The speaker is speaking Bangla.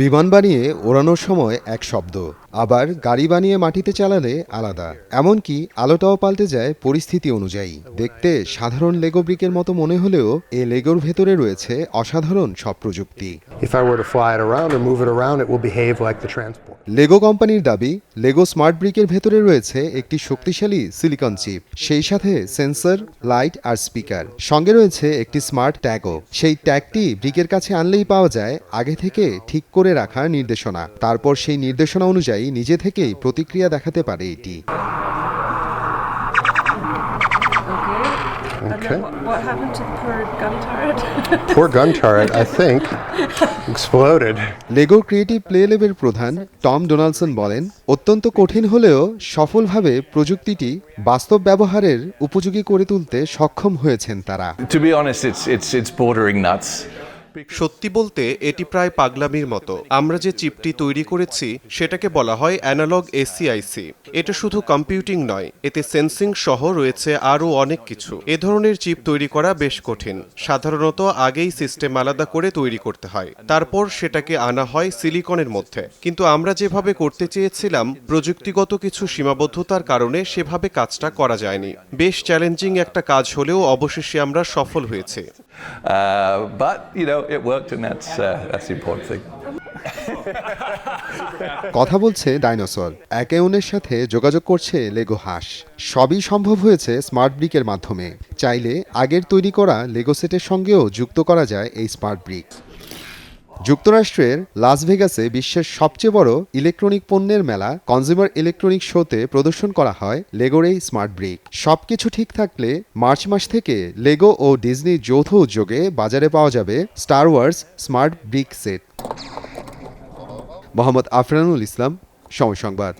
বিমান বানিয়ে ওড়ানোর সময় এক শব্দ, আবার গাড়ি বানিয়ে মাটিতে চালালে আলাদা। এমনকি আলোটাও পাল্টে যায় পরিস্থিতি অনুযায়ী। দেখতে সাধারণ লেগো ব্রিকের মতো মনে হলেও এ লেগোর ভেতরে রয়েছে অসাধারণ সব প্রযুক্তি। If I were to fly it around or move it around, it will behave like the transport. Lego কোম্পানির দাবি, লেগো স্মার্ট ব্রিকের ভেতরে রয়েছে একটি শক্তিশালী সিলিকন চিপ, সেই সাথে সেন্সর, লাইট আর স্পিকার। সঙ্গে রয়েছে একটি স্মার্ট ট্যাগও। সেই ট্যাগটি ব্রিকের কাছে আনলেই পাওয়া যায় আগে থেকে ঠিক করে রাখা নির্দেশনা। তারপর সেই নির্দেশনা অনুযায়ী নিজে থেকেই প্রতিক্রিয়া দেখাতে পারে এটি। Okay. What happened to the poor gun turret? Poor gun turret, I think, exploded. Lego creative play ল্যাবের প্রধান টম ডোনাল্ডসন বলেন, অত্যন্ত কঠিন হলেও সফলভাবে প্রযুক্তিটি বাস্তব ব্যবহারের উপযোগী করে তুলতে সক্ষম হয়েছেন তারা। To be honest, it's bordering nuts. সত্যি বলতে এটি প্রায় পাগলামির মতো। আমরা যে চিপটি তৈরি করেছি সেটাকে বলা হয় অ্যানালগ এসিআইসি। এটা শুধু কম্পিউটিং নয়, এতে সেন্সিং সহ রয়েছে আরও অনেক কিছু। এ ধরনের চিপ তৈরি করা বেশ কঠিন। সাধারণত আগেই সিস্টেম আলাদা করে তৈরি করতে হয়, তারপর সেটাকে আনা হয় সিলিকনের মধ্যে। কিন্তু আমরা যেভাবে করতে চেয়েছিলাম, প্রযুক্তিগত কিছু সীমাবদ্ধতার কারণে সেভাবে কাজটা করা যায়নি। বেশ চ্যালেঞ্জিং একটা কাজ হলেও অবশেষে আমরা সফল হয়েছি। But it worked, and that's the important thing. কথা বলছে ডাইনোসর, একে অন্যের সাথে যোগাযোগ করছে লেগো হাঁস। সবই সম্ভব হয়েছে স্মার্ট ব্রিকের মাধ্যমে। চাইলে আগের তৈরি করা লেগো সেটের সঙ্গেও যুক্ত করা যায় এই স্মার্ট ব্রিক। যুক্তরাষ্ট্রের লাস ভেগাসে বিশ্বের সবচেয়ে বড় ইলেকট্রনিক পণ্যের মেলা কনজিউমার ইলেকট্রনিক শোতে প্রদর্শন করা হয় লেগোর এই স্মার্ট ব্রিক। সবকিছু ঠিক থাকলে মার্চ মাস থেকে লেগো ও ডিজনির যৌথ উদ্যোগে বাজারে পাওয়া যাবে Star Wars smart brick set. Mohammad Afranul Islam, Somoy সংবাদ।